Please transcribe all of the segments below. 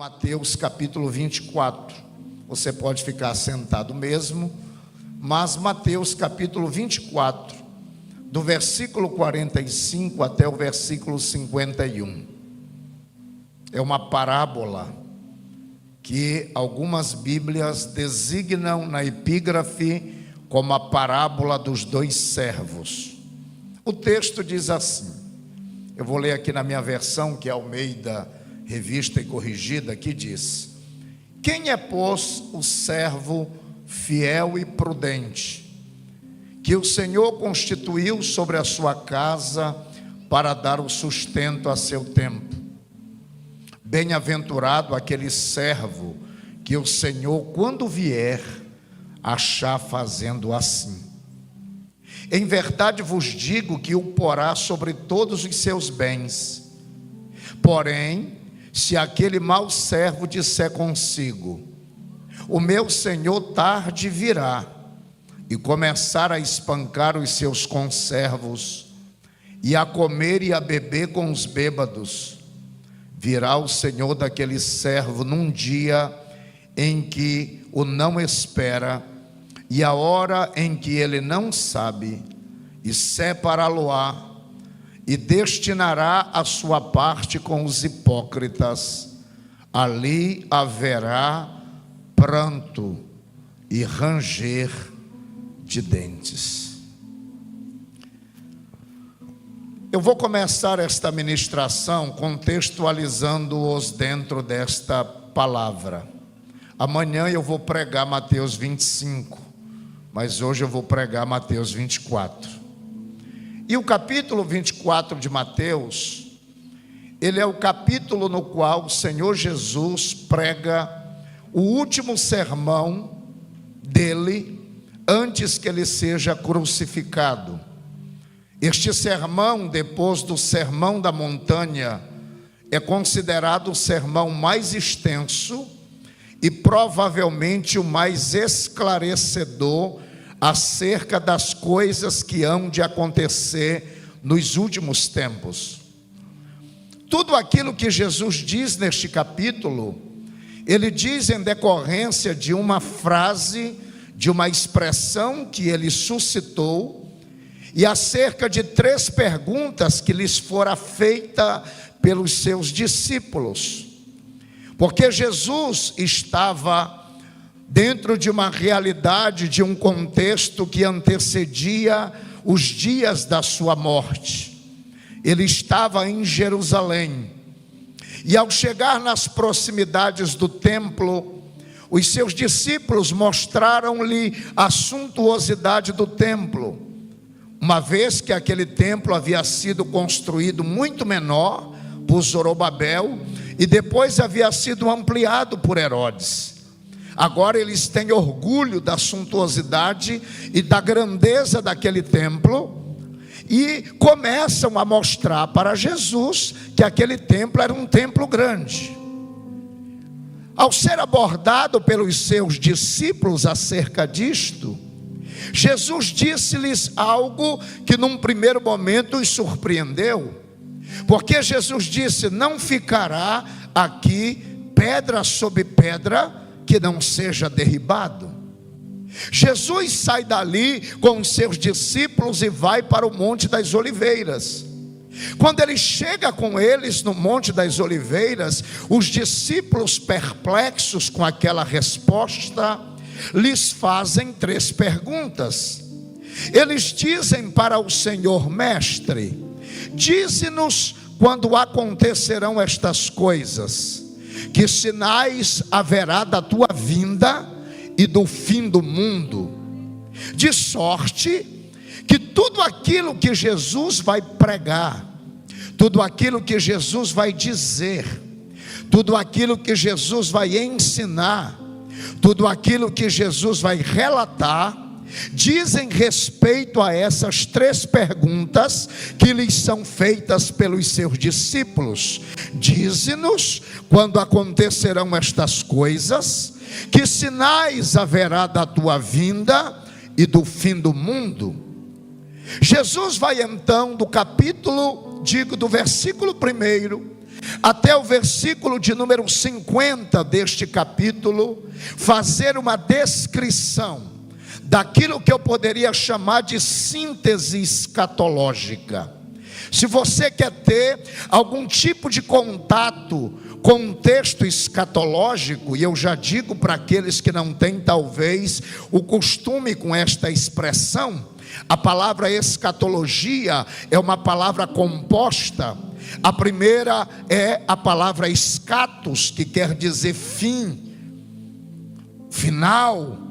Mateus capítulo 24. Você pode ficar sentado mesmo, mas Mateus capítulo 24, do versículo 45 até o versículo 51. É uma parábola que algumas Bíblias designam na epígrafe como a parábola dos dois servos. O texto diz assim, eu vou ler aqui na minha versão, que é Almeida, revista e corrigida, que diz: quem é, pois, o servo fiel e prudente, que o Senhor constituiu sobre a sua casa para dar o sustento a seu tempo? Bem-aventurado aquele servo que o Senhor, quando vier, achar fazendo assim. Em verdade vos digo que o porá sobre todos os seus bens. Porém, se aquele mau servo disser consigo: o meu senhor tarde virá, e começar a espancar os seus conservos, e a comer e a beber com os bêbados, virá o senhor daquele servo num dia em que o não espera, e a hora em que ele não sabe, e separá-lo-á, e destinará a sua parte com os hipócritas. Ali haverá pranto e ranger de dentes. Eu vou começar esta ministração contextualizando-os dentro desta palavra. Amanhã eu vou pregar Mateus 25, mas hoje eu vou pregar Mateus 24. E o capítulo 24 de Mateus, ele é o capítulo no qual o Senhor Jesus prega o último sermão dele antes que ele seja crucificado. Este sermão, depois do Sermão da Montanha, é considerado o sermão mais extenso e provavelmente o mais esclarecedor acerca das coisas que hão de acontecer nos últimos tempos. Tudo aquilo que Jesus diz neste capítulo, ele diz em decorrência de uma frase, de uma expressão que ele suscitou, e acerca de 3 perguntas que lhes fora feita pelos seus discípulos. Porque Jesus estava dentro de uma realidade, de um contexto que antecedia os dias da sua morte. Ele estava em Jerusalém, e ao chegar nas proximidades do templo, os seus discípulos mostraram-lhe a suntuosidade do templo, uma vez que aquele templo havia sido construído muito menor por Zorobabel, e depois havia sido ampliado por Herodes. Agora eles têm orgulho da suntuosidade e da grandeza daquele templo, e começam a mostrar para Jesus que aquele templo era um templo grande. Ao ser abordado pelos seus discípulos acerca disto, Jesus disse-lhes algo que num primeiro momento os surpreendeu, porque Jesus disse: não ficará aqui pedra sobre pedra que não seja derribado. Jesus sai dali com os seus discípulos e vai para o Monte das Oliveiras. Quando ele chega com eles no Monte das Oliveiras, os discípulos, perplexos com aquela resposta, lhes fazem 3 perguntas. Eles dizem para o Senhor: mestre, dize-nos quando acontecerão estas coisas, que sinais haverá da tua vinda e do fim do mundo? De sorte que tudo aquilo que Jesus vai pregar, tudo aquilo que Jesus vai dizer, tudo aquilo que Jesus vai ensinar, tudo aquilo que Jesus vai relatar, dizem respeito a essas 3 perguntas que lhes são feitas pelos seus discípulos. Dize-nos quando acontecerão estas coisas, que sinais haverá da tua vinda e do fim do mundo? Jesus vai então do versículo 1 até o versículo de número 50 deste capítulo, fazer uma descrição daquilo que eu poderia chamar de síntese escatológica. Se você quer ter algum tipo de contato com um texto escatológico, e eu já digo para aqueles que não têm talvez o costume com esta expressão, a palavra escatologia é uma palavra composta. A primeira é a palavra escatos, que quer dizer fim, final.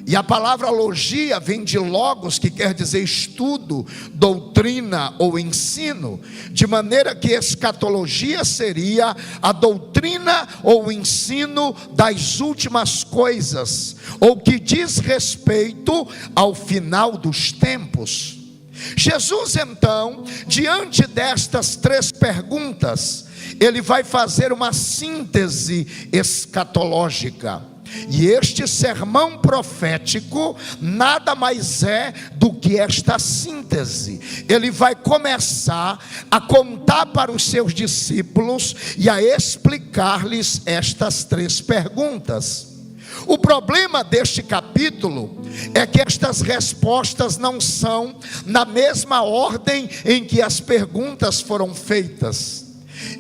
E a palavra logia vem de logos, que quer dizer estudo, doutrina ou ensino. De maneira que escatologia seria a doutrina ou ensino das últimas coisas, ou que diz respeito ao final dos tempos. Jesus então, diante destas três perguntas, ele vai fazer uma síntese escatológica. E este sermão profético nada mais é do que esta síntese. Ele vai começar a contar para os seus discípulos e a explicar-lhes estas três perguntas. O problema deste capítulo é que estas respostas não são na mesma ordem em que as perguntas foram feitas.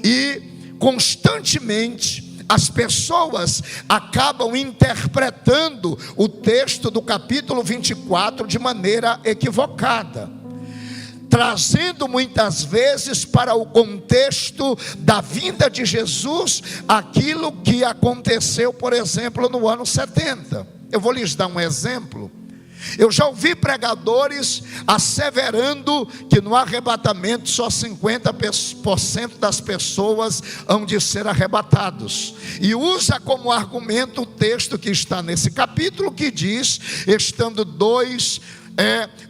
E constantemente as pessoas acabam interpretando o texto do capítulo 24 de maneira equivocada, trazendo muitas vezes para o contexto da vinda de Jesus aquilo que aconteceu, por exemplo, no ano 70. Eu vou lhes dar um exemplo. Eu já ouvi pregadores asseverando que no arrebatamento só 50% das pessoas hão de ser arrebatados, e usa como argumento o texto que está nesse capítulo, que diz: estando dois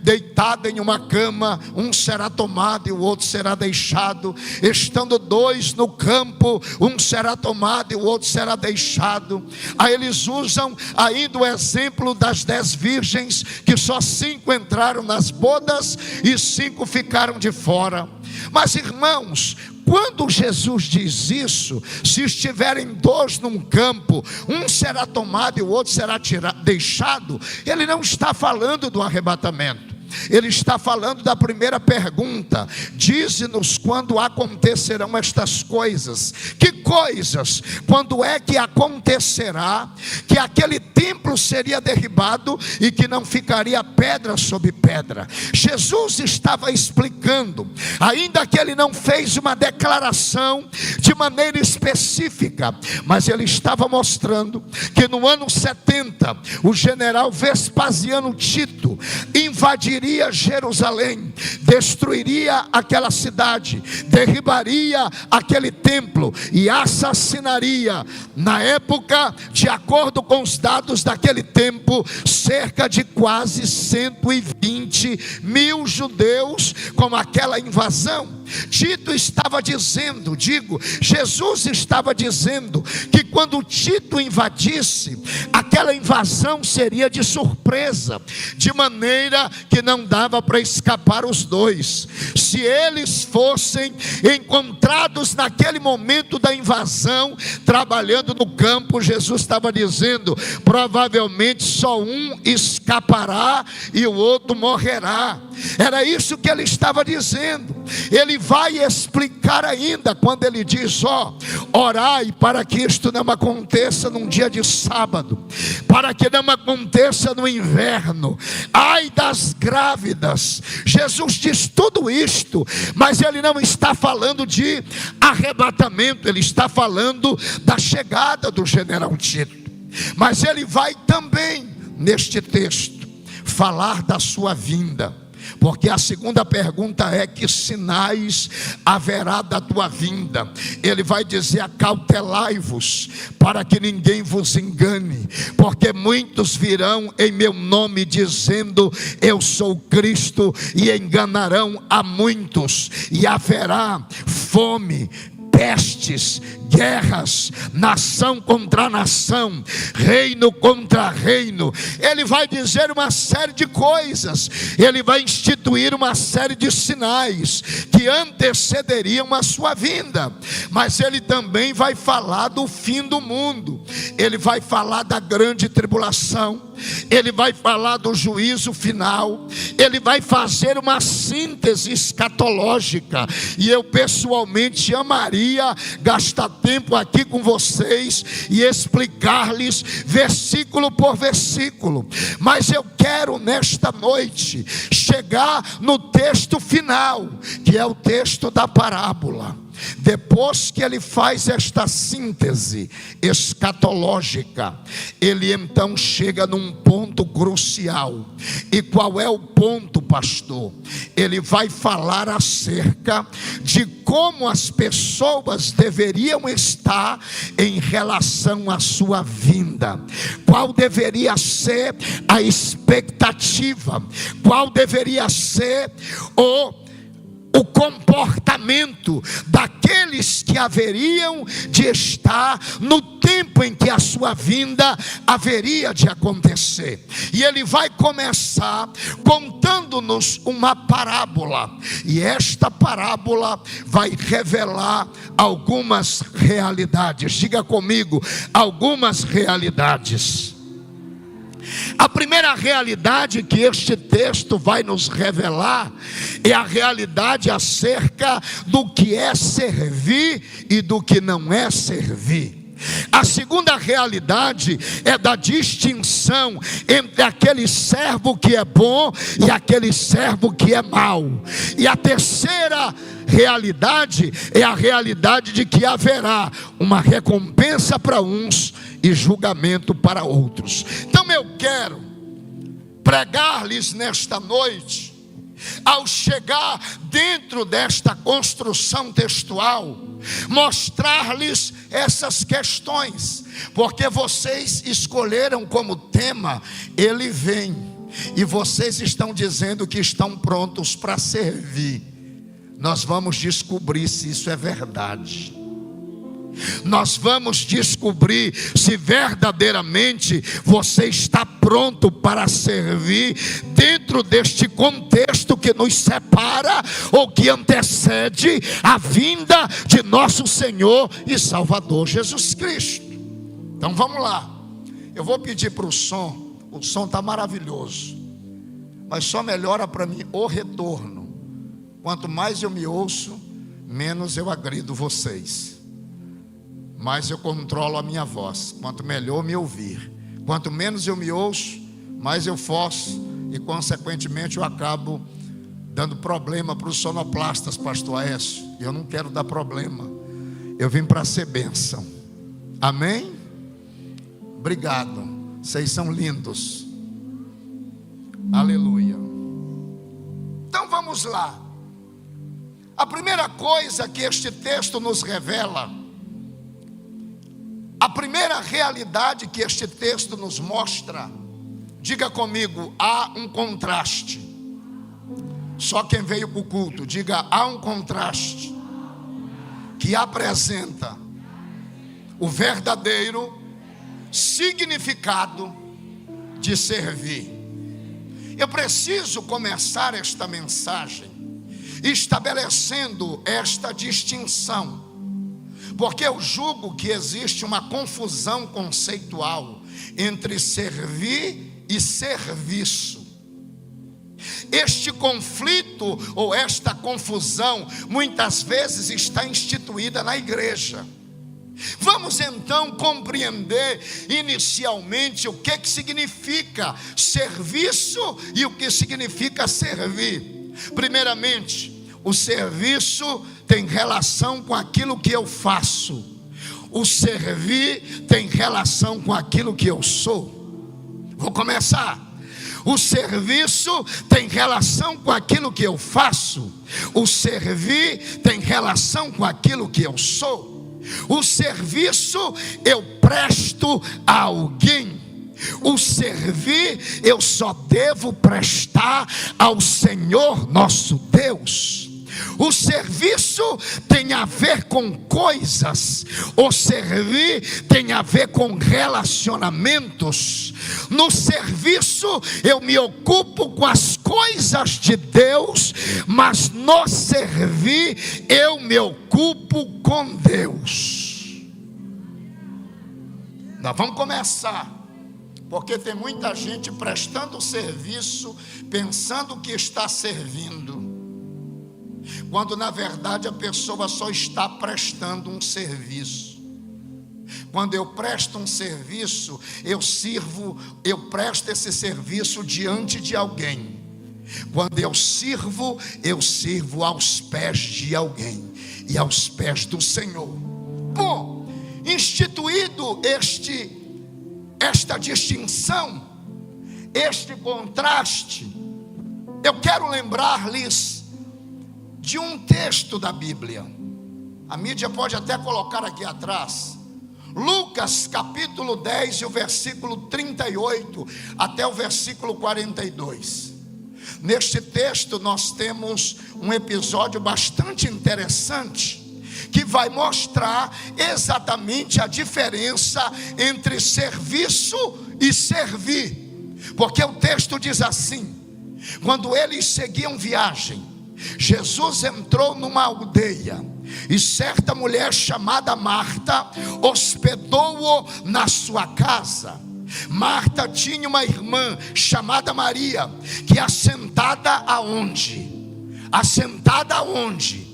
deitado em uma cama, um será tomado e o outro será deixado. Estando dois no campo, um será tomado e o outro será deixado. Aí eles usam ainda o exemplo das 10 virgens, que só 5 entraram nas bodas e 5 ficaram de fora. Mas irmãos, quando Jesus diz isso, se estiverem 2 num campo, um será tomado e o outro será deixado, ele não está falando do arrebatamento. Ele está falando da primeira pergunta: dize-nos quando acontecerão estas coisas. Que coisas? Quando é que acontecerá que aquele templo seria derribado e que não ficaria pedra sobre pedra? Jesus estava explicando, ainda que ele não fez uma declaração de maneira específica, mas ele estava mostrando que no ano 70, o general Vespasiano Tito invadiria Jerusalém, destruiria aquela cidade, derribaria aquele templo e assassinaria, na época, de acordo com os dados daquele tempo, cerca de quase 120 mil judeus com aquela invasão. Tito estava dizendo, Jesus estava dizendo que quando Tito invadisse, aquela invasão seria de surpresa, de maneira que não dava para escapar os dois. Se eles fossem encontrados naquele momento da invasão, trabalhando no campo, Jesus estava dizendo, provavelmente só um escapará e o outro morrerá. Era isso que ele estava dizendo. Ele vai explicar ainda, quando ele diz: orai para que isto não aconteça num dia de sábado, para que não aconteça no inverno, ai das grávidas. Jesus diz tudo isto, mas ele não está falando de arrebatamento, ele está falando da chegada do general Tito. Mas ele vai também, neste texto, falar da sua vinda. Porque a segunda pergunta é: que sinais haverá da tua vinda? Ele vai dizer: acautelai-vos, para que ninguém vos engane, porque muitos virão em meu nome dizendo eu sou Cristo, e enganarão a muitos. E haverá fome, pestes, guerras, nação contra nação, reino contra reino. Ele vai dizer uma série de coisas, ele vai instituir uma série de sinais que antecederiam a sua vinda. Mas ele também vai falar do fim do mundo, ele vai falar da grande tribulação, ele vai falar do juízo final, ele vai fazer uma síntese escatológica. E eu pessoalmente amaria gastar tempo aqui com vocês e explicar-lhes versículo por versículo. Mas eu quero nesta noite chegar no texto final, que é o texto da parábola. Depois que ele faz esta síntese escatológica, ele então chega num ponto crucial. E qual é o ponto, pastor? Ele vai falar acerca de como as pessoas deveriam estar em relação à sua vinda. Qual deveria ser a expectativa? Qual deveria ser o comportamento daqueles que haveriam de estar no tempo em que a sua vinda haveria de acontecer. E ele vai começar contando-nos uma parábola, e esta parábola vai revelar algumas realidades. Diga comigo, algumas realidades. A primeira realidade que este texto vai nos revelar é a realidade acerca do que é servir e do que não é servir. A segunda realidade é da distinção entre aquele servo que é bom e aquele servo que é mau. E a terceira realidade é a realidade de que haverá uma recompensa para uns e julgamento para outros. Então eu quero pregar-lhes nesta noite, ao chegar dentro desta construção textual, mostrar-lhes essas questões, porque vocês escolheram como tema, ele vem, e vocês estão dizendo que estão prontos para servir. Nós vamos descobrir se isso é verdade. Nós vamos descobrir se verdadeiramente você está pronto para servir dentro deste contexto que nos separa ou que antecede a vinda de nosso Senhor e Salvador Jesus Cristo. Então vamos lá. Eu vou pedir para o som está maravilhoso, mas só melhora para mim o retorno. Quanto mais eu me ouço, menos eu agrido vocês, mais eu controlo a minha voz. Quanto melhor me ouvir, quanto menos eu me ouço, mais eu forço, e consequentemente eu acabo dando problema para os sonoplastas, pastor Aécio. Eu não quero dar problema, eu vim para ser bênção. Amém? Obrigado, vocês são lindos. Aleluia. Então vamos lá. A primeira coisa que este texto nos revela, a primeira realidade que este texto nos mostra, diga comigo, há um contraste. Só quem veio para o culto, diga, há um contraste que apresenta o verdadeiro significado de servir. Eu preciso começar esta mensagem estabelecendo esta distinção, porque eu julgo que existe uma confusão conceitual entre servir e serviço. Este conflito ou esta confusão muitas vezes está instituída na igreja. Vamos então compreender inicialmente o que significa serviço e o que significa servir. Primeiramente, o serviço tem relação com aquilo que eu faço. O servir tem relação com aquilo que eu sou. Vou começar. O serviço tem relação com aquilo que eu faço. O servir tem relação com aquilo que eu sou. O serviço eu presto a alguém. O servir eu só devo prestar ao Senhor nosso Deus. O serviço tem a ver com coisas, o servir tem a ver com relacionamentos. No serviço eu me ocupo com as coisas de Deus, mas no servir eu me ocupo com Deus. Nós vamos começar, porque tem muita gente prestando serviço, pensando que está servindo, quando na verdade a pessoa só está prestando um serviço. Quando eu presto um serviço, eu presto esse serviço diante de alguém. Quando eu sirvo aos pés de alguém, e aos pés do Senhor. Bom, instituído esta distinção, este contraste, eu quero lembrar-lhes de um texto da Bíblia. A mídia pode até colocar aqui atrás. Lucas capítulo 10 e o versículo 38 até o versículo 42. Neste texto nós temos um episódio bastante interessante, que vai mostrar exatamente a diferença entre serviço e servir. Porque o texto diz assim: quando eles seguiam viagem, Jesus entrou numa aldeia, e certa mulher chamada Marta hospedou-o na sua casa. Marta tinha uma irmã chamada Maria, que assentada aonde? Assentada aonde?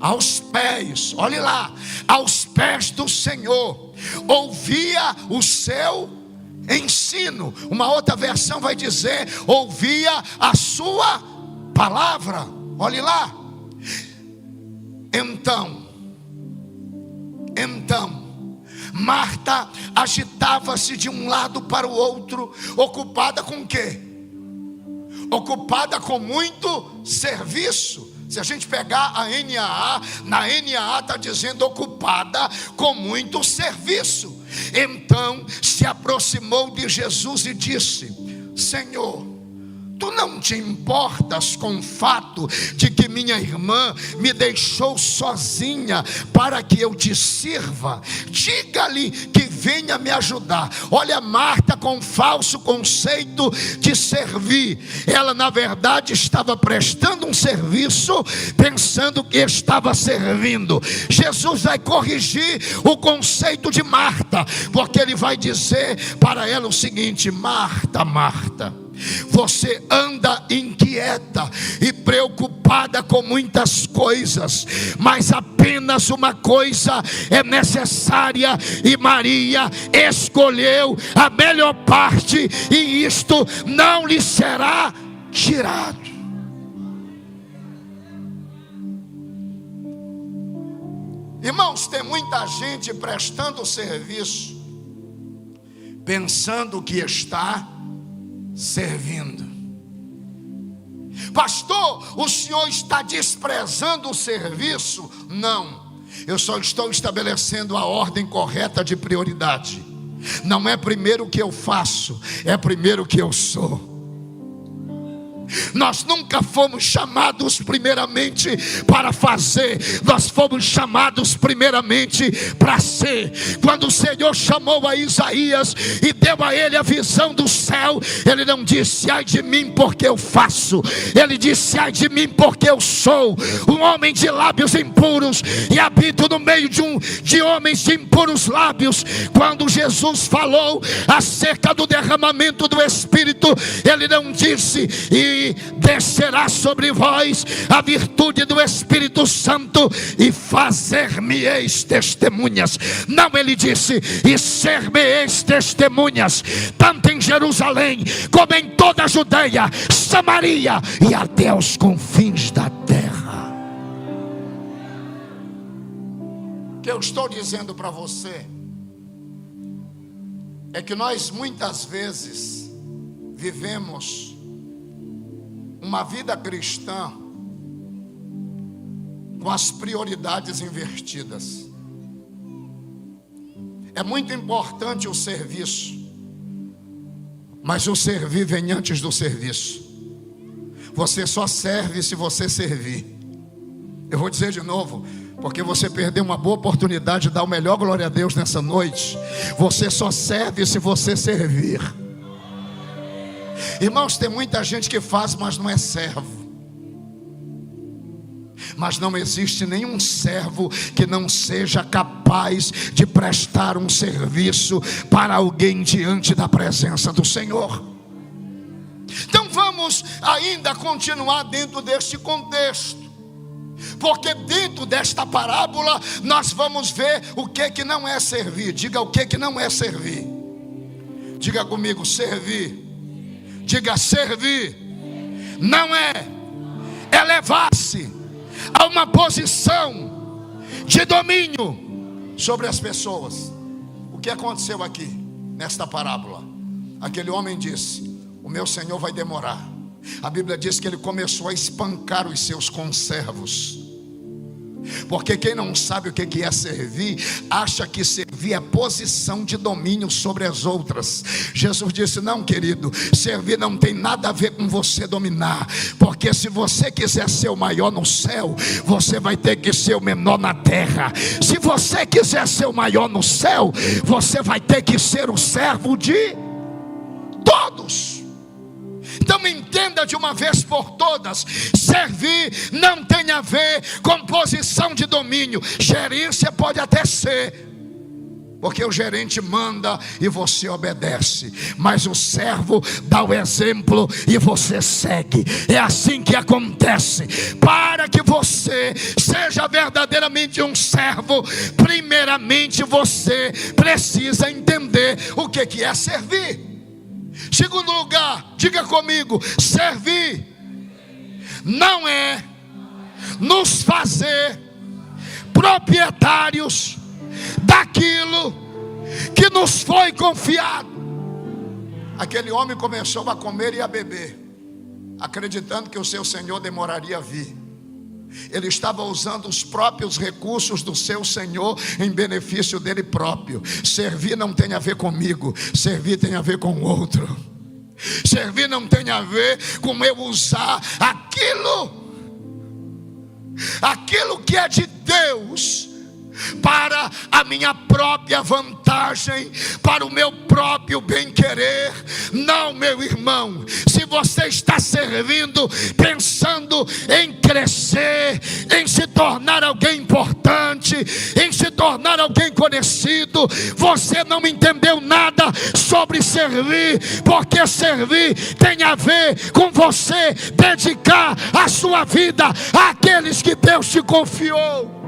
Aos pés, olhe lá, aos pés do Senhor, ouvia o seu ensino. Uma outra versão vai dizer, ouvia a sua palavra. Olhe lá. Então, Marta agitava-se de um lado para o outro, ocupada com o quê? Ocupada com muito serviço. Se a gente pegar a NAA, na NAA está dizendo ocupada com muito serviço. Então se aproximou de Jesus e disse: Senhor, tu não te importas com o fato de que minha irmã me deixou sozinha para que eu te sirva? Diga-lhe que venha me ajudar. Olha, Marta com um falso conceito de servir. Ela na verdade estava prestando um serviço, pensando que estava servindo. Jesus vai corrigir o conceito de Marta, porque ele vai dizer para ela o seguinte: Marta, Marta, você anda inquieta e preocupada com muitas coisas, mas apenas uma coisa é necessária, e Maria escolheu a melhor parte, e isto não lhe será tirado. Irmãos, tem muita gente prestando serviço, pensando que está servindo. Pastor, o senhor está desprezando o serviço? Não, eu só estou estabelecendo a ordem correta de prioridade. Não é primeiro o que eu faço, é primeiro o que eu sou. Nós nunca fomos chamados primeiramente para fazer, nós fomos chamados primeiramente para ser. Quando o Senhor chamou a Isaías e deu a ele a visão do céu, ele não disse ai de mim porque eu faço, ele disse ai de mim porque eu sou um homem de lábios impuros e habito no meio de homens de impuros lábios. Quando Jesus falou acerca do derramamento do Espírito, ele não disse e descerá sobre vós a virtude do Espírito Santo e fazer-me-eis testemunhas. Não, ele disse e ser-me-eis testemunhas, tanto em Jerusalém como em toda a Judeia, Samaria e até os confins da terra. O que eu estou dizendo para você é que nós muitas vezes vivemos uma vida cristã com as prioridades invertidas. É muito importante o serviço, mas o servir vem antes do serviço. Você só serve se você servir. Eu vou dizer de novo, porque você perdeu uma boa oportunidade de dar o melhor glória a Deus nessa noite. Você só serve se você servir. Irmãos, tem muita gente que faz, mas não é servo. Mas não existe nenhum servo que não seja capaz de prestar um serviço para alguém diante da presença do Senhor. Então vamos ainda continuar dentro deste contexto, porque dentro desta parábola nós vamos ver o que não é servir. Diga o que não é servir. Diga comigo, servir. Diga, servir não é elevar-se a uma posição de domínio sobre as pessoas. O que aconteceu aqui nesta parábola? Aquele homem disse: o meu senhor vai demorar. A Bíblia diz que ele começou a espancar os seus conservos. Porque quem não sabe o que é servir, acha que servir é posição de domínio sobre as outras. Jesus disse: não, querido, servir não tem nada a ver com você dominar. Porque se você quiser ser o maior no céu, você vai ter que ser o menor na terra. Se você quiser ser o maior no céu, você vai ter que ser o servo de todos. Então entenda de uma vez por todas: servir não tem a ver com posição de domínio. Gerência pode até ser, porque o gerente manda e você obedece, mas o servo dá o exemplo e você segue. É assim que acontece. Para que você seja verdadeiramente um servo, primeiramente você precisa entender o que é servir. Segundo lugar, diga comigo: servir não é nos fazer proprietários daquilo que nos foi confiado. Aquele homem começou a comer e a beber, acreditando que o seu senhor demoraria a vir. Ele estava usando os próprios recursos do seu senhor em benefício dele próprio. Servir não tem a ver comigo, servir tem a ver com o outro. Servir não tem a ver com eu usar aquilo que é de Deus para a minha própria vantagem, para o meu próprio bem-querer. Não, meu irmão, se você está servindo pensando em crescer, em se tornar alguém importante, em se tornar alguém conhecido, você não entendeu nada sobre servir. Porque servir tem a ver com você dedicar a sua vida àqueles que Deus te confiou.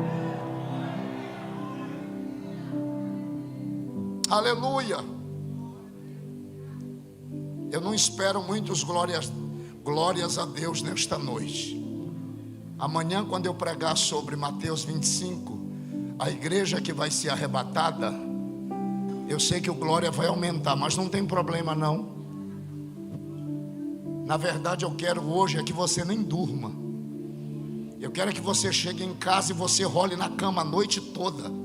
Aleluia. Eu não espero muitos glórias a Deus nesta noite. Amanhã, quando eu pregar sobre Mateus 25, a igreja que vai ser arrebatada, eu sei que o glória vai aumentar, mas não tem problema não. Na verdade, eu quero hoje é que você nem durma. Eu quero que você chegue em casa e você role na cama a noite toda.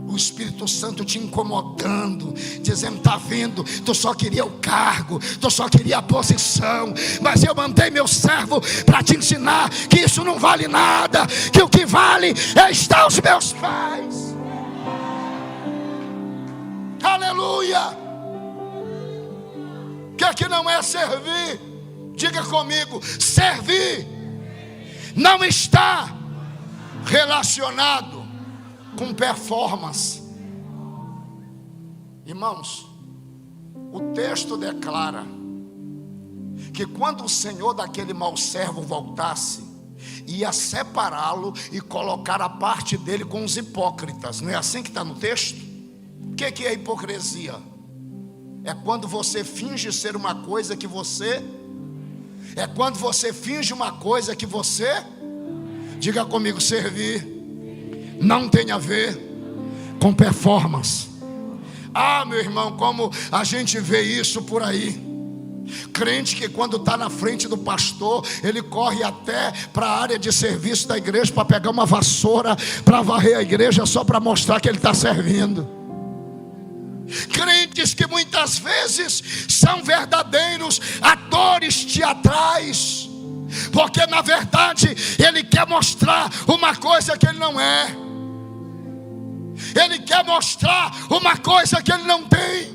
O Espírito Santo te incomodando, dizendo: está vendo, tu só queria o cargo, tu só queria a posição, mas eu mandei meu servo para te ensinar que isso não vale nada, que o que vale é estar aos meus pés. Aleluia. Que não é servir? Diga comigo: servir não está relacionado com performance. Irmãos, o texto declara que quando o senhor daquele mau servo voltasse, ia separá-lo e colocar a parte dele com os hipócritas. Não é assim que está no texto? O que é hipocrisia? É quando você finge ser uma coisa que você... É quando você finge uma coisa que você... Diga comigo: servir não tem a ver com performance. Ah, meu irmão, como a gente vê isso por aí. Crente que quando está na frente do pastor, ele corre até para a área de serviço da igreja para pegar uma vassoura, para varrer a igreja só para mostrar que ele está servindo. Crentes que muitas vezes são verdadeiros atores teatrais, porque na verdade ele quer mostrar uma coisa que ele não é. Ele quer mostrar uma coisa que ele não tem.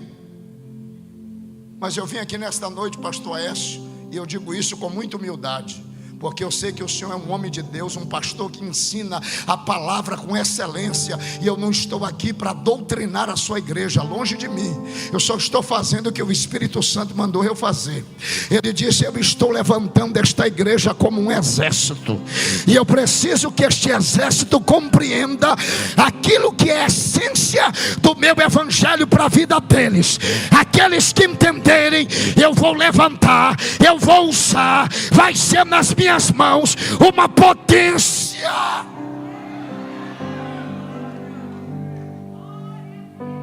Mas eu vim aqui nesta noite, pastor Aécio, e eu digo isso com muita humildade, porque eu sei que o Senhor é um homem de Deus, um pastor que ensina a palavra com excelência. E eu não estou aqui para doutrinar a sua igreja, longe de mim. Eu só estou fazendo o que o Espírito Santo mandou eu fazer. Ele disse: eu estou levantando esta igreja como um exército, e eu preciso que este exército compreenda aquilo que é a essência do meu evangelho para a vida deles. Aqueles que entenderem, eu vou levantar, eu vou usar, vai ser nas minhas mãos uma potência.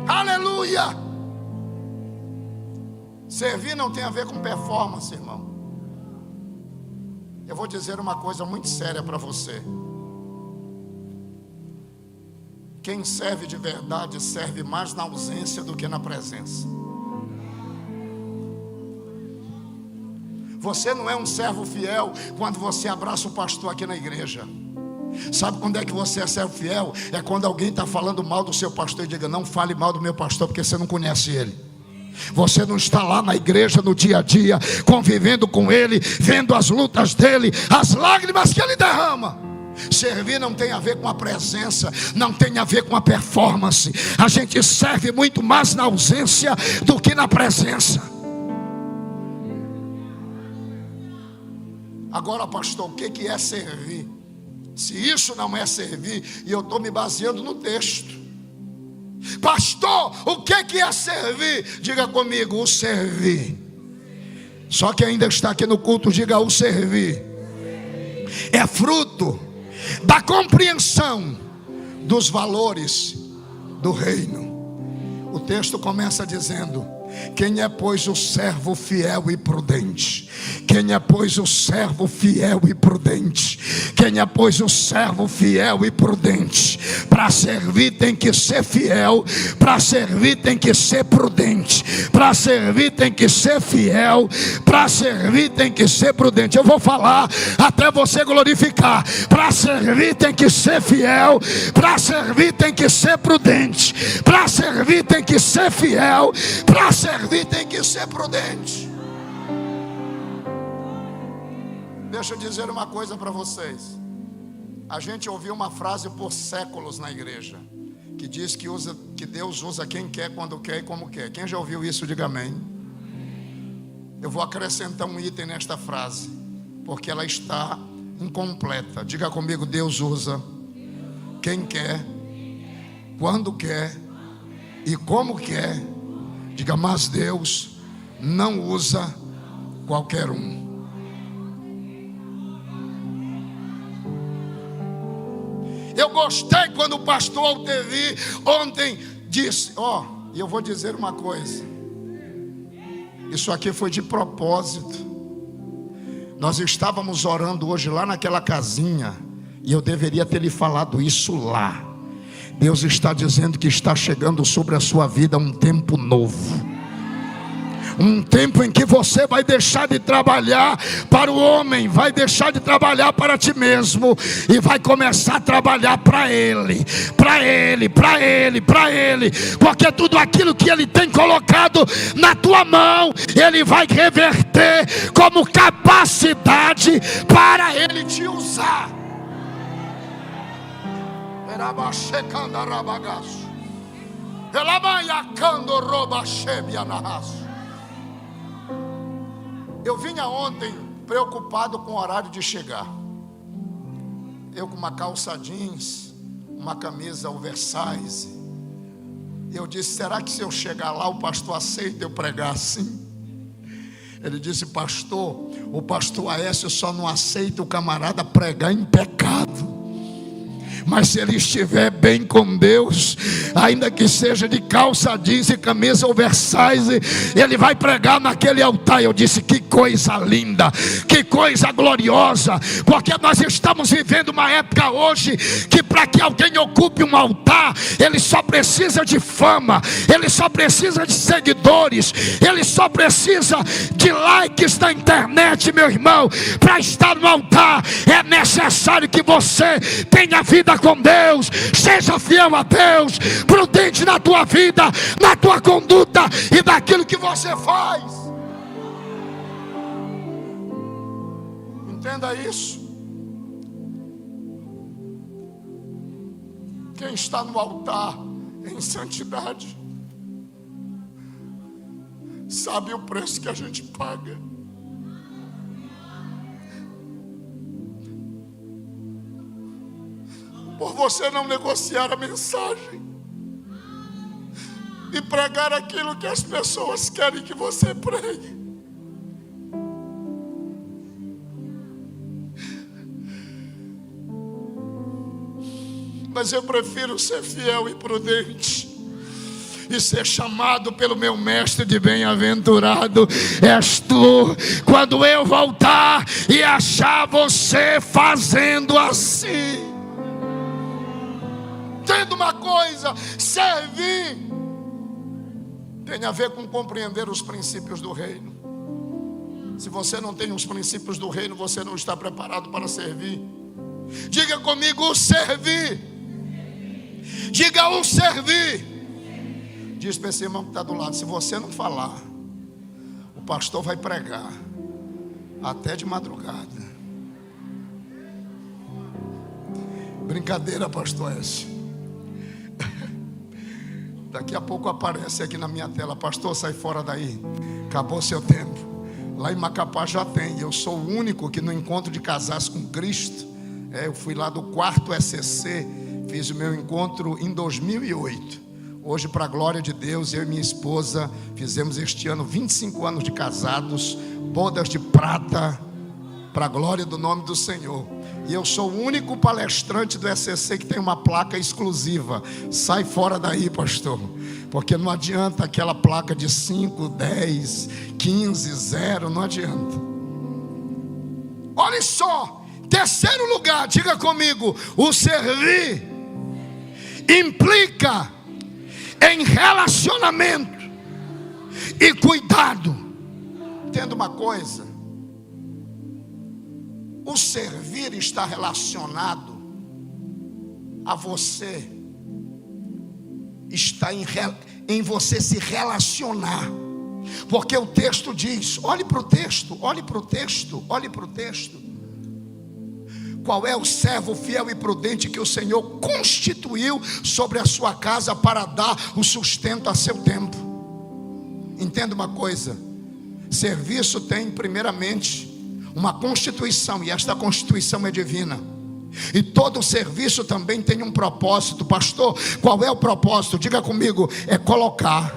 Aleluia. Servir não tem a ver com performance, irmão. Eu vou dizer uma coisa muito séria para você. Quem serve de verdade serve mais na ausência do que na presença. Você não é um servo fiel quando você abraça o pastor aqui na igreja. Sabe quando é que você é servo fiel? É quando alguém está falando mal do seu pastor e diga: não fale mal do meu pastor, porque você não conhece ele. Você não está lá na igreja no dia a dia, convivendo com ele, vendo as lutas dele, as lágrimas que ele derrama. Servir não tem a ver com a presença, não tem a ver com a performance. A gente serve muito mais na ausência do que na presença. Agora, pastor, o que é servir? Se isso não é servir, e eu estou me baseando no texto. Pastor, o que é servir? Diga comigo: o servir. Só que ainda está aqui no culto, diga: o servir é fruto da compreensão dos valores do reino. O texto começa dizendo: quem é, pois, o servo fiel e prudente? Quem é, pois, o servo fiel e prudente? Quem é, pois, o servo fiel e prudente? Para servir tem que ser fiel, para servir tem que ser prudente, para servir tem que ser fiel, para servir tem que ser prudente. Eu vou falar até você glorificar. Para servir tem que ser fiel, para servir tem que ser prudente, para servir tem que ser fiel, para servir tem que ser prudente. Deixa eu dizer uma coisa para vocês. A gente ouviu uma frase por séculos na igreja, que diz que Deus usa quem quer, quando quer e como quer. Quem já ouviu isso, diga amém. Eu vou acrescentar um item nesta frase, porque ela está incompleta. Diga comigo: Deus usa quem quer, quando quer e como quer. Diga: mas Deus não usa qualquer um. Eu gostei quando o pastor Altevi ontem disse, e eu vou dizer uma coisa, isso aqui foi de propósito. Nós estávamos orando hoje lá naquela casinha, e eu deveria ter lhe falado isso lá. Deus está dizendo que está chegando sobre a sua vida um tempo novo. Um tempo em que você vai deixar de trabalhar para o homem, vai deixar de trabalhar para ti mesmo e vai começar a trabalhar para Ele, para Ele, para Ele, para Ele, porque tudo aquilo que Ele tem colocado na tua mão, Ele vai reverter como capacidade para Ele te usar. Eu vinha ontem preocupado com o horário de chegar. Eu com uma calça jeans, uma camisa oversize. Eu disse: será que se eu chegar lá o pastor aceita eu pregar assim? Ele disse: pastor, o pastor Aécio só não aceita o camarada pregar em pecado. mas se ele estiver bem com Deus, ainda que seja de calça jeans e camisa oversize, ele vai pregar naquele altar. Eu disse: que coisa linda, que coisa gloriosa, porque nós estamos vivendo uma época hoje que para que alguém ocupe um altar, ele só precisa de fama, ele só precisa de seguidores, ele só precisa de likes na internet. Meu irmão, para estar no altar é necessário que você tenha vida com Deus, seja fiel a Deus, prudente na tua vida, na tua conduta e naquilo que você faz. Entenda isso. Quem está no altar em santidade sabe o preço que a gente paga. Por você não negociar a mensagem e pregar aquilo que as pessoas querem que você pregue. Mas eu prefiro ser fiel e prudente e ser chamado pelo meu mestre de bem-aventurado és tu, quando eu voltar e achar você fazendo assim. Entenda uma coisa: servir tem a ver com compreender os princípios do reino. Se você não tem os princípios do reino, você não está preparado para servir. Diga comigo: o servir. Diga: o servir. Diz para esse irmão que está do lado: se você não falar, o pastor vai pregar até de madrugada. Brincadeira, pastor Écio. Daqui a pouco aparece aqui na minha tela: pastor, sai fora daí, acabou seu tempo. Lá em Macapá já tem. Eu sou o único que no encontro de casais com Cristo, eu fui lá do 4º ECC, fiz o meu encontro em 2008. Hoje, para a glória de Deus, eu e minha esposa fizemos este ano 25 anos de casados, bodas de prata, para a glória do nome do Senhor. E eu sou o único palestrante do ECC que tem uma placa exclusiva: sai fora daí, pastor, porque não adianta aquela placa de 5, 10, 15, 0, não adianta. Olha só, terceiro lugar, diga comigo: o servir implica em relacionamento e cuidado. Entenda uma coisa: o servir está relacionado a você, está em você se relacionar. Porque o texto diz, olhe para o texto, olhe para o texto, olhe para o texto. Qual é o servo fiel e prudente que o Senhor constituiu sobre a sua casa para dar o sustento a seu tempo? Entenda uma coisa: serviço tem primeiramente uma constituição, e esta constituição é divina. E todo serviço também tem um propósito. Pastor, qual é o propósito? Diga comigo: é colocar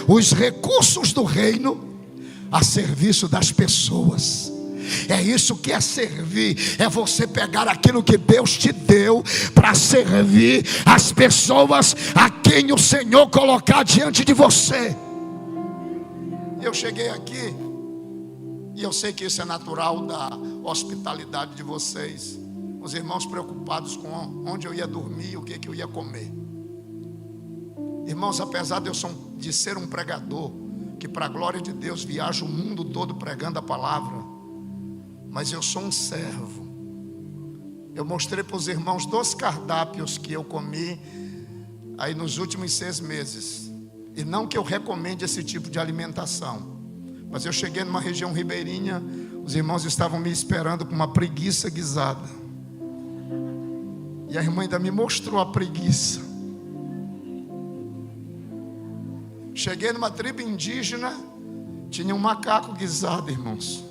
os recursos do reino a serviço das pessoas. É isso que é servir. É você pegar aquilo que Deus te deu para servir as pessoas a quem o Senhor colocar diante de você. Eu cheguei aqui e eu sei que isso é natural da hospitalidade de vocês. Os irmãos preocupados com onde eu ia dormir e o que eu ia comer. Irmãos, apesar de ser um pregador que para a glória de Deus viaja o mundo todo pregando a palavra, mas eu sou um servo. Eu mostrei para os irmãos 2 cardápios que eu comi aí nos últimos 6 meses. E não que eu recomende esse tipo de alimentação, mas eu cheguei numa região ribeirinha, os irmãos estavam me esperando com uma preguiça guisada. E a irmã ainda me mostrou a preguiça. Cheguei numa tribo indígena, tinha um macaco guisado, irmãos.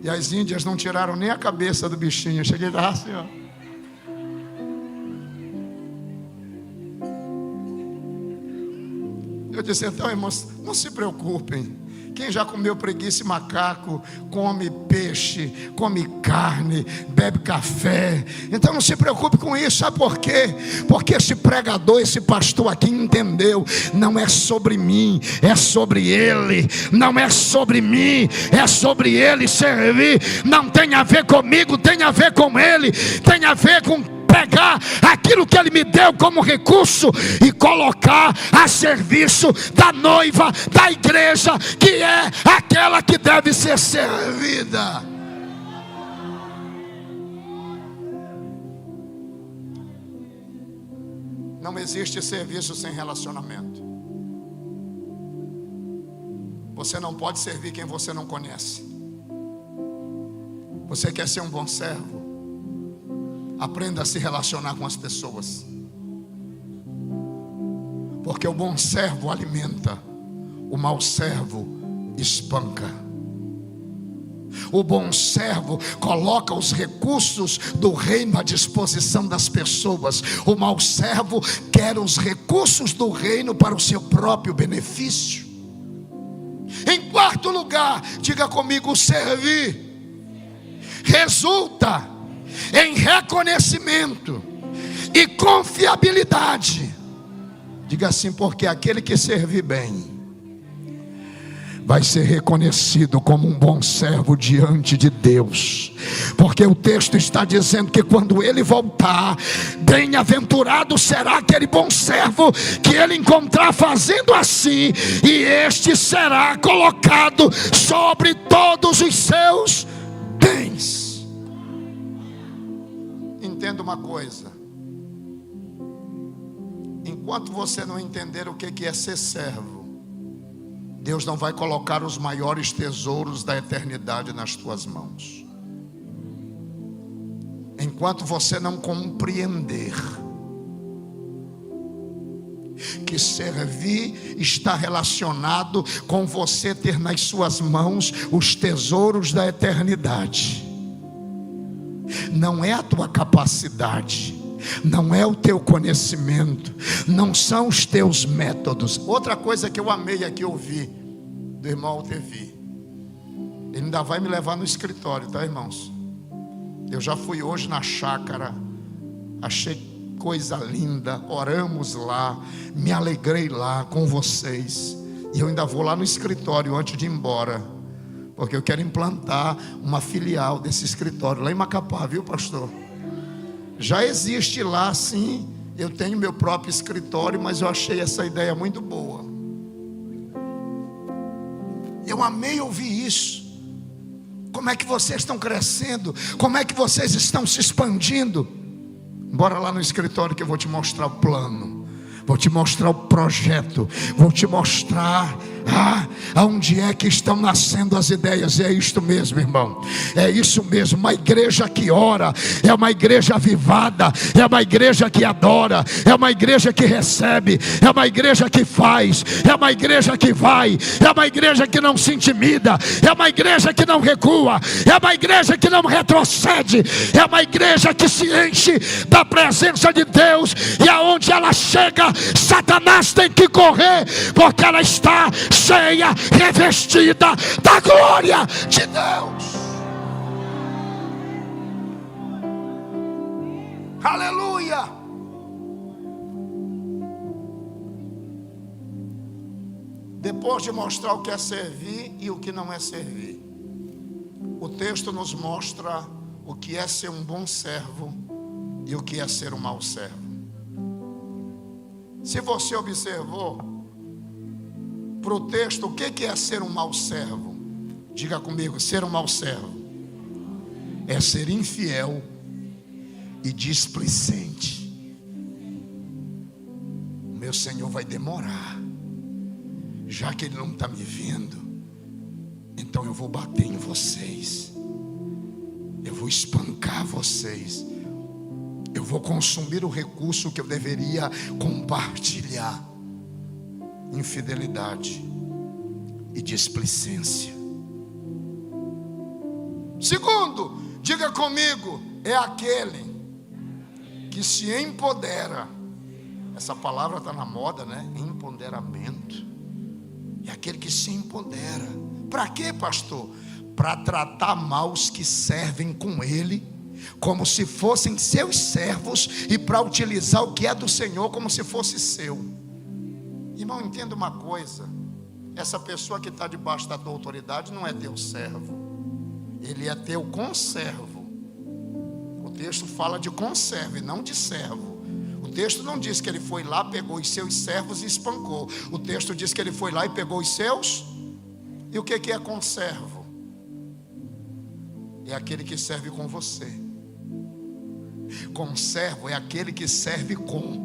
E as índias não tiraram nem a cabeça do bichinho. Eu cheguei lá assim, ó. Eu disse: então, irmãos, não se preocupem, Quem já comeu preguiça e macaco, come peixe, come carne, bebe café. Então não se preocupe com isso. Sabe por quê? Porque esse pregador, esse pastor aqui entendeu. Não é sobre mim, é sobre ele. Não é sobre mim, é sobre ele servir. Não tem a ver comigo, tem a ver com ele. Tem a ver com pegar aquilo que ele me deu como recurso e colocar a serviço da noiva, da igreja, que é aquela que deve ser servida. Não existe serviço sem relacionamento. Você não pode servir quem você não conhece. Você quer ser um bom servo? Aprenda a se relacionar com as pessoas. Porque o bom servo alimenta, o mau servo espanca. O bom servo coloca os recursos do reino à disposição das pessoas. O mau servo quer os recursos do reino para o seu próprio benefício. Em quarto lugar, diga comigo, servir resulta em reconhecimento e confiabilidade. Diga assim: porque aquele que servir bem vai ser reconhecido como um bom servo diante de Deus. Porque o texto está dizendo que quando ele voltar, bem-aventurado será aquele bom servo que ele encontrar fazendo assim, e este será colocado sobre todos os seus bens. Entenda uma coisa: enquanto você não entender o que é ser servo, Deus não vai colocar os maiores tesouros da eternidade nas tuas mãos. Enquanto você não compreender que servir está relacionado com você ter nas suas mãos os tesouros da eternidade. Não é a tua capacidade, não é o teu conhecimento, não são os teus métodos. Outra coisa que eu amei aqui ouvir do irmão Altevi, ele ainda vai me levar no escritório, tá, irmãos? Eu já fui hoje na chácara, achei coisa linda, oramos lá, me alegrei lá com vocês, e eu ainda vou lá no escritório antes de ir embora, porque eu quero implantar uma filial desse escritório lá em Macapá, viu, pastor? Já existe lá, sim. Eu tenho meu próprio escritório, mas eu achei essa ideia muito boa. Eu amei ouvir isso. Como é que vocês estão crescendo? Como é que vocês estão se expandindo? Bora lá no escritório que eu vou te mostrar o plano, vou te mostrar o projeto, vou te mostrar aonde é que estão nascendo as ideias. É isto mesmo, irmão, é isso mesmo. Uma igreja que ora é uma igreja avivada, é uma igreja que adora, é uma igreja que recebe, é uma igreja que faz, é uma igreja que vai, é uma igreja que não se intimida, é uma igreja que não recua, é uma igreja que não retrocede, é uma igreja que se enche da presença de Deus, e aonde ela chega, Satanás tem que correr, porque ela está cheia, revestida da glória de Deus. Aleluia. Depois de mostrar o que é servir e o que não é servir, o texto nos mostra o que é ser um bom servo e o que é ser um mau servo. Se você observou para o texto, o que é ser um mau servo? Diga comigo: ser um mau servo é ser infiel e displicente. O meu Senhor vai demorar, já que Ele não está me vendo, então eu vou bater em vocês, eu vou espancar vocês, eu vou consumir o recurso que eu deveria compartilhar. Infidelidade e displicência. Segundo, diga comigo, é aquele que se empodera. Essa palavra está na moda, né? Empoderamento. É aquele aquele que se empodera. Para quê, pastor? Para tratar mal os que servem com ele, como se fossem seus servos, e para utilizar o que é do Senhor como se fosse seu. Irmão, entenda uma coisa: essa pessoa que está debaixo da tua autoridade não é teu servo, ele é teu conservo. O texto fala de conservo e não de servo. O texto não diz que ele foi lá, pegou os seus servos e espancou. O texto diz que ele foi lá e pegou os seus. E o que é conservo? É aquele que serve com você. Conservo é aquele que serve com.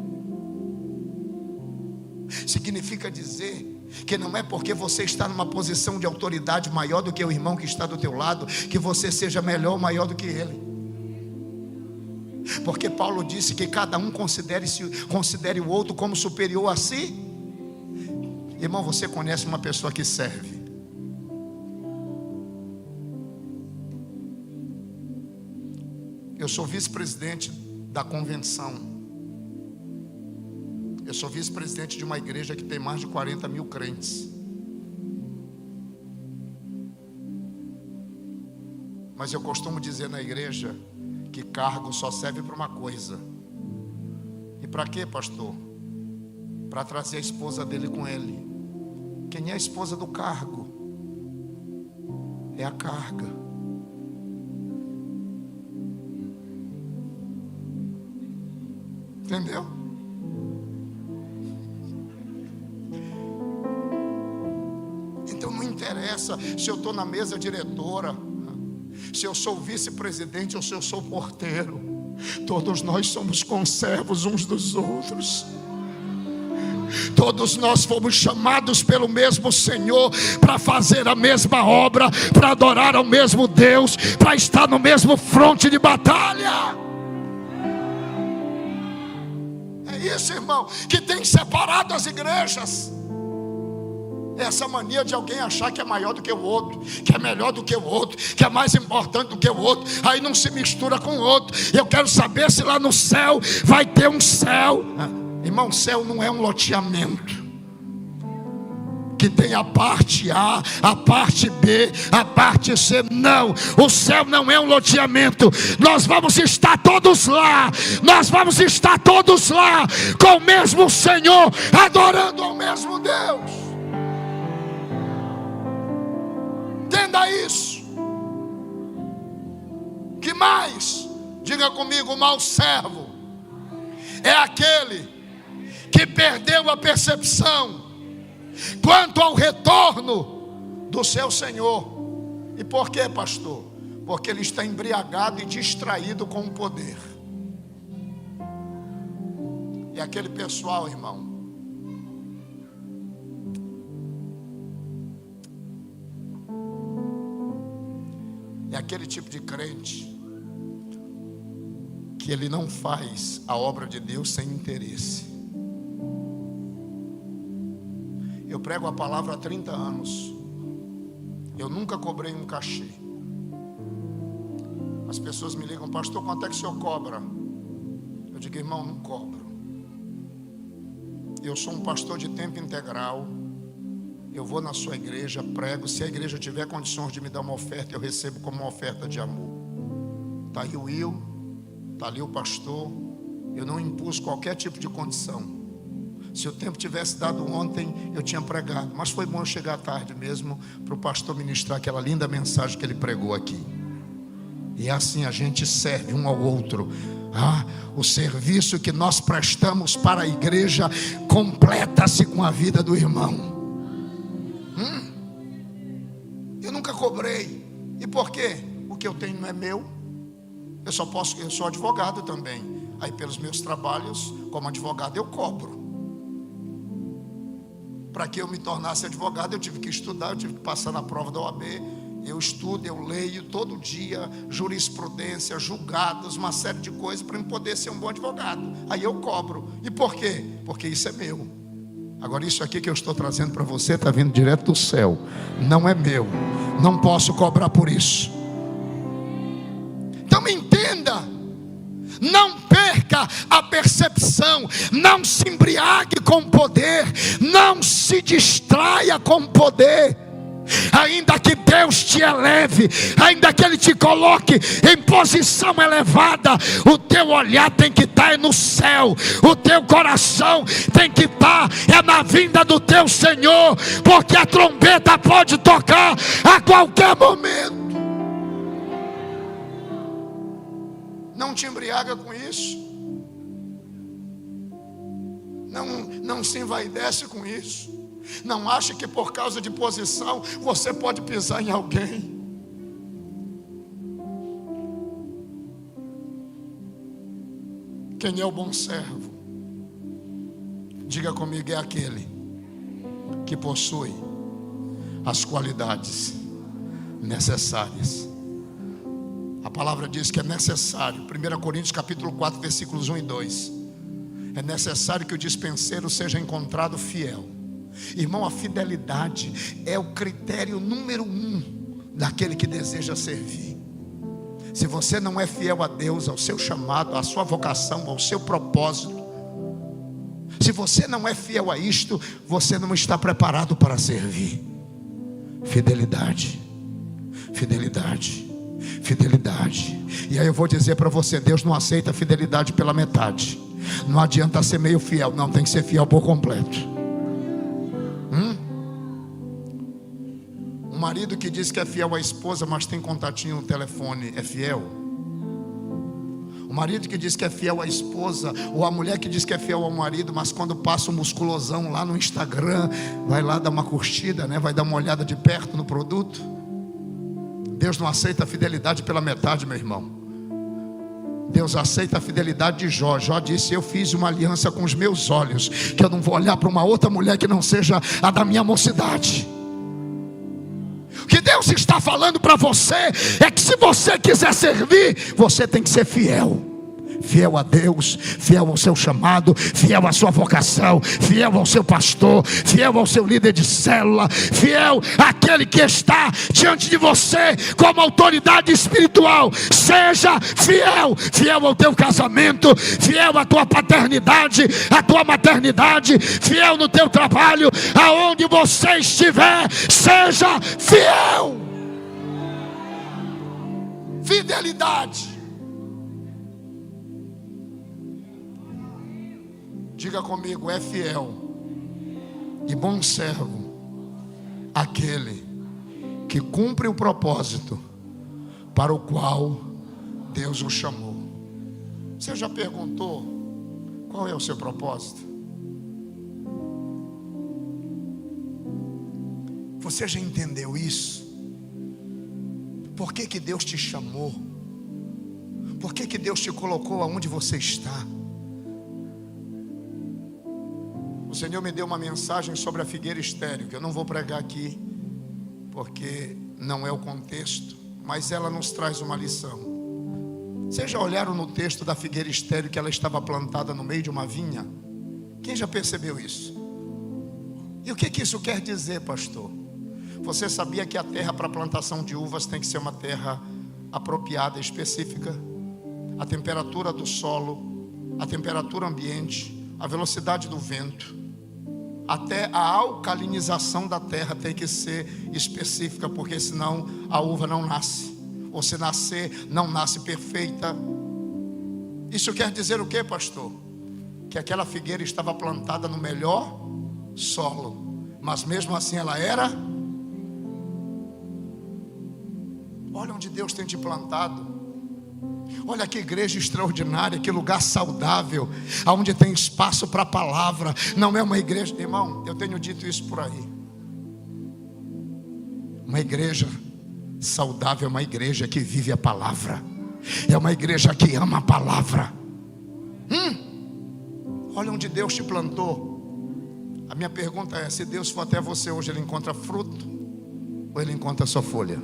Significa dizer que não é porque você está numa posição de autoridade maior do que o irmão que está do teu lado, que você seja melhor ou maior do que ele. Porque Paulo disse que cada um considere o outro como superior a si. Irmão, você conhece uma pessoa que serve? Eu sou vice-presidente da convenção. Eu sou vice-presidente de uma igreja que tem mais de 40 mil crentes. Mas eu costumo dizer na igreja que cargo só serve para uma coisa. E para quê, pastor? Para trazer a esposa dele com ele. Quem é a esposa do cargo? É a carga. Entendeu? Então não interessa se eu estou na mesa diretora, se eu sou vice-presidente ou se eu sou porteiro. Todos nós somos conservos uns dos outros. Todos nós fomos chamados pelo mesmo Senhor para fazer a mesma obra, para adorar ao mesmo Deus, para estar no mesmo fronte de batalha. É isso, irmão, que tem separado as igrejas. Essa mania de alguém achar que é maior do que o outro, que é melhor do que o outro, que é mais importante do que o outro, aí não se mistura com o outro. Eu quero saber se lá no céu vai ter um céu. Irmão, céu não é um loteamento que tem a parte A, a parte B, a parte C. Não, o céu não é um loteamento. Nós vamos estar todos lá. Nós vamos estar todos lá com o mesmo Senhor, adorando ao mesmo Deus. Entenda isso. Que mais? Diga comigo: o mau servo é aquele que perdeu a percepção quanto ao retorno do seu Senhor. E por quê, pastor? Porque ele está embriagado e distraído com o poder. E aquele pessoal, irmão, é aquele tipo de crente que ele não faz a obra de Deus sem interesse. Eu prego a palavra há 30 anos. Eu nunca cobrei um cachê. As pessoas me ligam: pastor, quanto é que o senhor cobra? Eu digo: irmão, não cobro. Eu sou um pastor de tempo integral. Eu vou na sua igreja, prego. Se a igreja tiver condições de me dar uma oferta, eu recebo como uma oferta de amor. Está aí o Will, está ali o pastor. Eu não impus qualquer tipo de condição. Se o tempo tivesse dado ontem, eu tinha pregado. Mas foi bom eu chegar tarde mesmo para o pastor ministrar aquela linda mensagem que ele pregou aqui. E assim a gente serve um ao outro. O serviço que nós prestamos para a igreja completa-se com a vida do irmão. Eu nunca cobrei. E por quê? O que eu tenho não é meu. Eu sou advogado também. Aí pelos meus trabalhos como advogado eu cobro. Para que eu me tornasse advogado, eu tive que estudar, eu tive que passar na prova da OAB. Eu estudo, eu leio todo dia jurisprudência, julgados, uma série de coisas para eu poder ser um bom advogado. Aí eu cobro. E por quê? Porque isso é meu. Agora isso aqui que eu estou trazendo para você está vindo direto do céu. Não é meu. Não posso cobrar por isso. Então me entenda. Não perca a percepção, não se embriague com poder, não se distraia com poder. Ainda que Deus te eleve, ainda que Ele te coloque em posição elevada, o teu olhar tem que estar no céu, o teu coração tem que estar na vinda do teu Senhor, porque a trombeta pode tocar a qualquer momento. Não te embriaga com isso, não se envaidece com isso. Não ache que por causa de posição você pode pisar em alguém. Quem é o bom servo? Diga comigo, é aquele que possui as qualidades necessárias. A palavra diz que é necessário, 1 Coríntios capítulo 4, versículos 1 e 2. É necessário que o dispenseiro seja encontrado fiel. Irmão, a fidelidade é o critério número 1 daquele que deseja servir. Se você não é fiel a Deus, ao seu chamado, à sua vocação, ao seu propósito, se você não é fiel a isto, você não está preparado para servir. Fidelidade, fidelidade, fidelidade. E aí eu vou dizer para você, Deus não aceita fidelidade pela metade. Não adianta ser meio fiel, não, tem que ser fiel por completo. Um marido que diz que é fiel à esposa, mas tem contatinho no telefone, é fiel? O marido que diz que é fiel à esposa, ou a mulher que diz que é fiel ao marido, mas quando passa um musculosão lá no Instagram, vai lá dar uma curtida, né? Vai dar uma olhada de perto no produto. Deus não aceita a fidelidade pela metade, meu irmão. Deus aceita a fidelidade de Jó. Jó disse, eu fiz uma aliança com os meus olhos, que eu não vou olhar para uma outra mulher que não seja a da minha mocidade. O que Deus está falando para você é que se você quiser servir, você tem que ser fiel. Fiel a Deus, fiel ao seu chamado, fiel à sua vocação, fiel ao seu pastor, fiel ao seu líder de célula, fiel àquele que está diante de você como autoridade espiritual. Seja fiel, fiel ao teu casamento, fiel à tua paternidade, à tua maternidade, fiel no teu trabalho, aonde você estiver, seja fiel. Fidelidade. Diga comigo, é fiel e bom servo aquele que cumpre o propósito para o qual Deus o chamou. Você já perguntou qual é o seu propósito? Você já entendeu isso? Por que Deus te chamou? Por que Deus te colocou aonde você está? O Senhor me deu uma mensagem sobre a figueira estéril, que eu não vou pregar aqui, porque não é o contexto, mas ela nos traz uma lição. Vocês já olharam no texto da figueira estéril que ela estava plantada no meio de uma vinha? Quem já percebeu isso? E o que isso quer dizer, pastor? Você sabia que a terra para plantação de uvas tem que ser uma terra apropriada, específica? A temperatura do solo, a temperatura ambiente, a velocidade do vento, até a alcalinização da terra tem que ser específica, porque senão a uva não nasce, ou se nascer, não nasce perfeita. Isso quer dizer o que, pastor? Que aquela figueira estava plantada no melhor solo, mas mesmo assim ela era. Olha onde Deus tem te plantado. Olha que igreja extraordinária, que lugar saudável, onde tem espaço para a palavra. Não é uma igreja, irmão, eu tenho dito isso por aí. Uma igreja saudável é uma igreja que vive a palavra, é uma igreja que ama a palavra. Olha onde Deus te plantou. A minha pergunta é, se Deus for até você hoje, Ele encontra fruto ou Ele encontra só folha?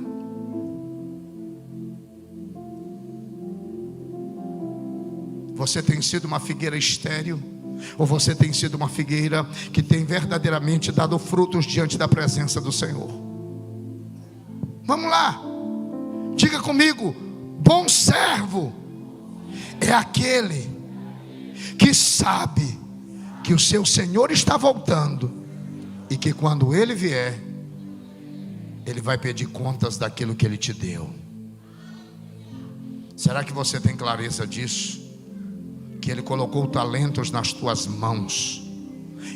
Você tem sido uma figueira estéril, ou você tem sido uma figueira que tem verdadeiramente dado frutos diante da presença do Senhor? Vamos lá, diga comigo, bom servo é aquele que sabe que o seu Senhor está voltando e que quando Ele vier, Ele vai pedir contas daquilo que Ele te deu. Será que você tem clareza disso? Que Ele colocou talentos nas tuas mãos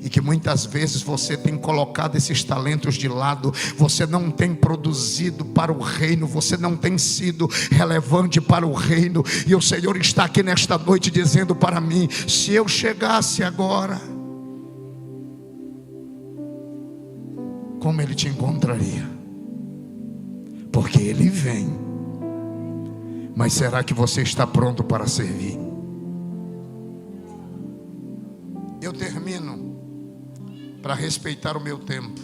e que muitas vezes você tem colocado esses talentos de lado, você não tem produzido para o reino, você não tem sido relevante para o reino, e o Senhor está aqui nesta noite dizendo para mim: se eu chegasse agora, como Ele te encontraria? Porque Ele vem, mas será que você está pronto para servir? Eu termino, para respeitar o meu tempo.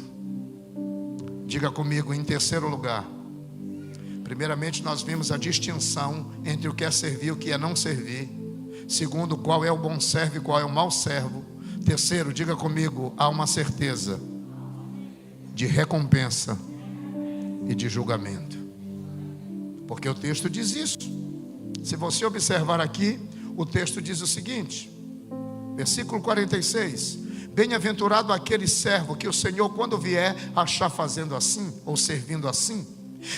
Diga comigo, em terceiro lugar, primeiramente nós vimos a distinção entre o que é servir e o que é não servir. Segundo, qual é o bom servo e qual é o mau servo. Terceiro, diga comigo, há uma certeza de recompensa e de julgamento. Porque o texto diz isso. Se você observar aqui, o texto diz o seguinte, versículo 46: bem-aventurado aquele servo que o Senhor, quando vier, achar fazendo assim, ou servindo assim.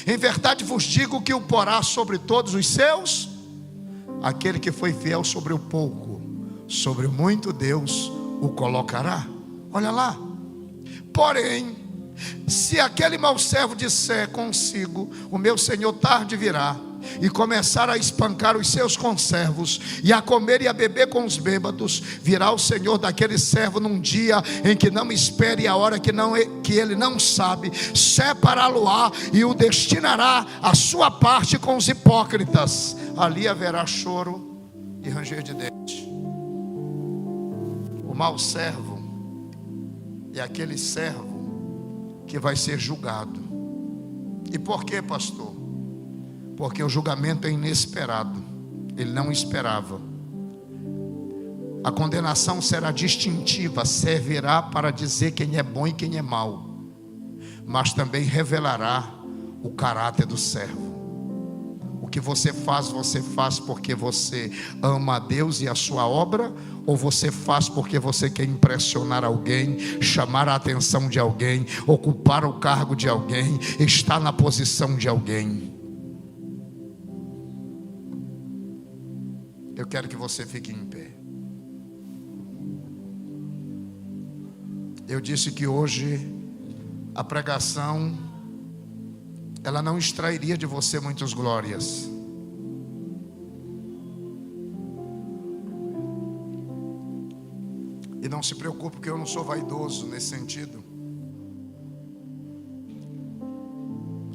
Em verdade vos digo que o porá sobre todos os seus. Aquele que foi fiel sobre o pouco, sobre o muito Deus o colocará. Olha lá. Porém, se aquele mau servo disser consigo: o meu Senhor tarde virá, e começar a espancar os seus conservos, e a comer e a beber com os bêbados, virá o Senhor daquele servo num dia em que não espere, a hora que ele não sabe, separá-lo-á e o destinará a sua parte com os hipócritas. Ali haverá choro e ranger de dentes. O mau servo é aquele servo que vai ser julgado. E por quê, pastor? Porque o julgamento é inesperado. Ele não esperava. A condenação será distintiva, servirá para dizer quem é bom e quem é mau, mas também revelará o caráter do servo. O que você faz porque você ama a Deus e a sua obra, ou você faz porque você quer impressionar alguém, chamar a atenção de alguém, ocupar o cargo de alguém, estar na posição de alguém? Eu quero que você fique em pé. Eu disse que hoje a pregação, ela não extrairia de você muitas glórias. E não se preocupe, porque eu não sou vaidoso nesse sentido.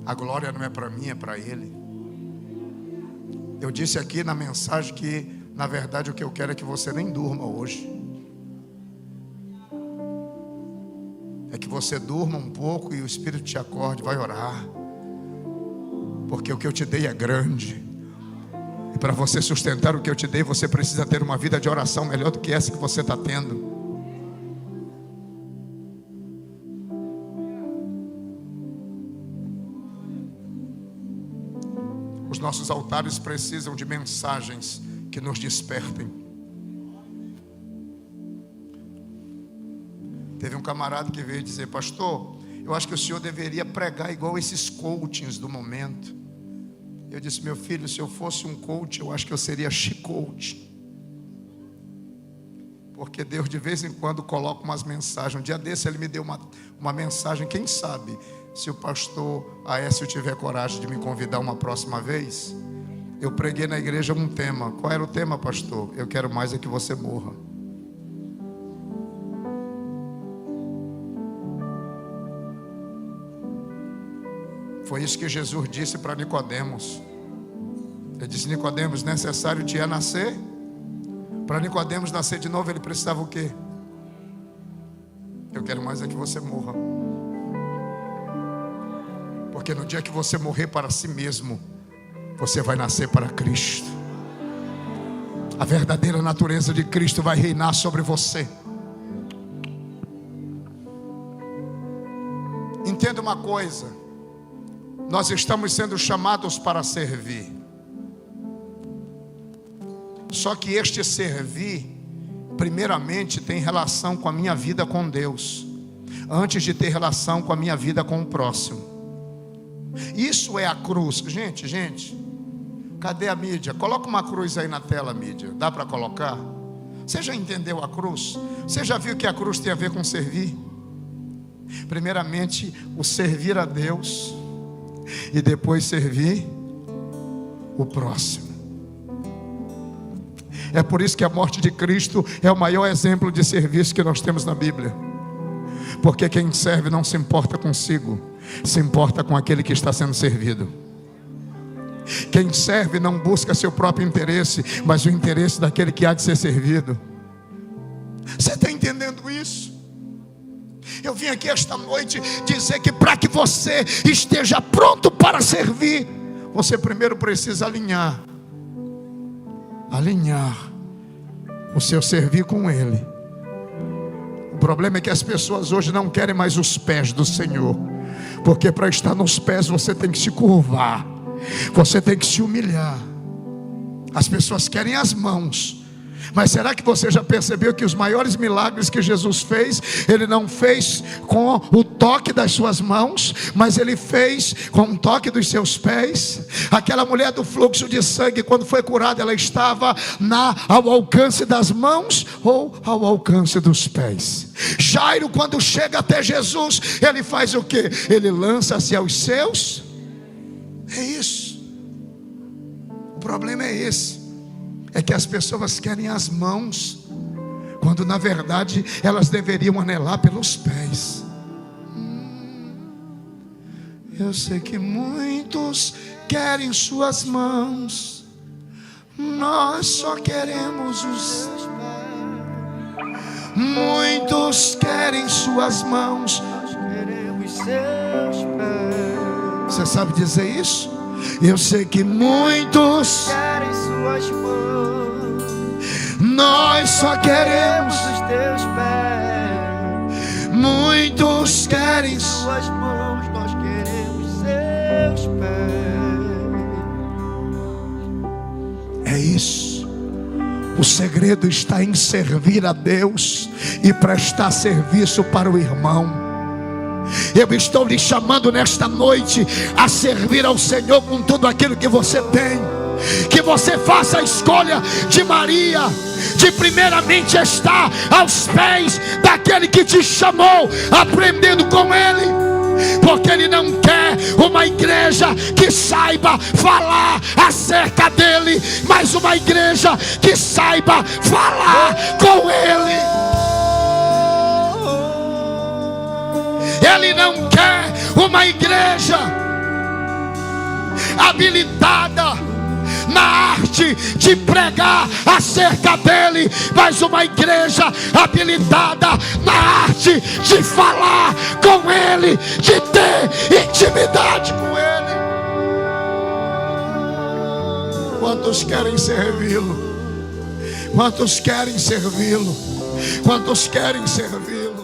A glória não é para mim, é para Ele. Eu disse aqui na mensagem que, na verdade, o que eu quero é que você nem durma hoje. É que você durma um pouco e o Espírito te acorde, vai orar. Porque o que eu te dei é grande. E para você sustentar o que eu te dei, você precisa ter uma vida de oração melhor do que essa que você está tendo. Os nossos altares precisam de mensagens que nos despertem. Teve um camarada que veio dizer: pastor, eu acho que o senhor deveria pregar igual esses coachings do momento. Eu disse: meu filho, se eu fosse um coach, eu acho que eu seria chicote. Porque Deus de vez em quando coloca umas mensagens. Um dia desse ele me deu uma mensagem. Quem sabe, se o pastor Aécio tiver coragem de me convidar uma próxima vez, eu preguei na igreja um tema. Qual era o tema, pastor? Eu quero mais é que você morra. Foi isso que Jesus disse para Nicodemos. Ele disse: Nicodemos, necessário te é nascer. Para Nicodemos nascer de novo, ele precisava o quê? Eu quero mais é que você morra. Porque no dia que você morrer para si mesmo, você vai nascer para Cristo. A verdadeira natureza de Cristo vai reinar sobre você. Entenda uma coisa: nós estamos sendo chamados para servir. Só que este servir, primeiramente, tem relação com a minha vida com Deus, antes de ter relação com a minha vida com o próximo. Isso é a cruz. Gente, cadê a mídia? Coloca uma cruz aí na tela, mídia. Dá para colocar? Você já entendeu a cruz? Você já viu que a cruz tem a ver com servir? Primeiramente, o servir a Deus, e depois servir o próximo. É por isso que a morte de Cristo é o maior exemplo de serviço que nós temos na Bíblia. Porque quem serve não se importa consigo, se importa com aquele que está sendo servido. Quem serve não busca seu próprio interesse, mas o interesse daquele que há de ser servido. Você está entendendo isso? Eu vim aqui esta noite dizer que para que você esteja pronto para servir, você primeiro precisa alinhar o seu servir com Ele. O problema é que as pessoas hoje não querem mais os pés do Senhor, porque para estar nos pés você tem que se curvar, você tem que se humilhar. As pessoas querem as mãos. Mas será que você já percebeu que os maiores milagres que Jesus fez, Ele não fez com o toque das suas mãos, mas Ele fez com o toque dos seus pés? Aquela mulher do fluxo de sangue, quando foi curada, ela estava ao alcance das mãos ou ao alcance dos pés? Jairo, quando chega até Jesus, ele faz o quê? Ele lança-se aos seus. É isso. O problema é esse. É que as pessoas querem as mãos, quando na verdade elas deveriam anelar pelos pés. Eu sei que muitos querem suas mãos, nós só queremos os pés. Muitos querem suas mãos, nós queremos seus pés. Você sabe dizer isso? Eu sei que muitos querem suas mãos, nós só queremos os teus pés. Muitos querem suas mãos, nós queremos seus pés. É isso. O segredo está em servir a Deus e prestar serviço para o irmão. Eu estou lhe chamando nesta noite a servir ao Senhor com tudo aquilo que você tem. Que você faça a escolha de Maria, de primeiramente estar aos pés daquele que te chamou, aprendendo com Ele. Porque Ele não quer uma igreja que saiba falar acerca dEle, mas uma igreja que saiba falar com Ele. Ele não quer uma igreja habilitada na arte de pregar acerca dele, mas uma igreja habilitada na arte de falar com ele, de ter intimidade com ele. Quantos querem servi-lo? Quantos querem servi-lo? Quantos querem servi-lo?